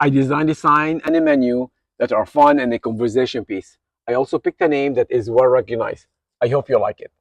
I designed a sign and a menu that are fun and a conversation piece. I also picked a name that is well recognized. I hope you like it.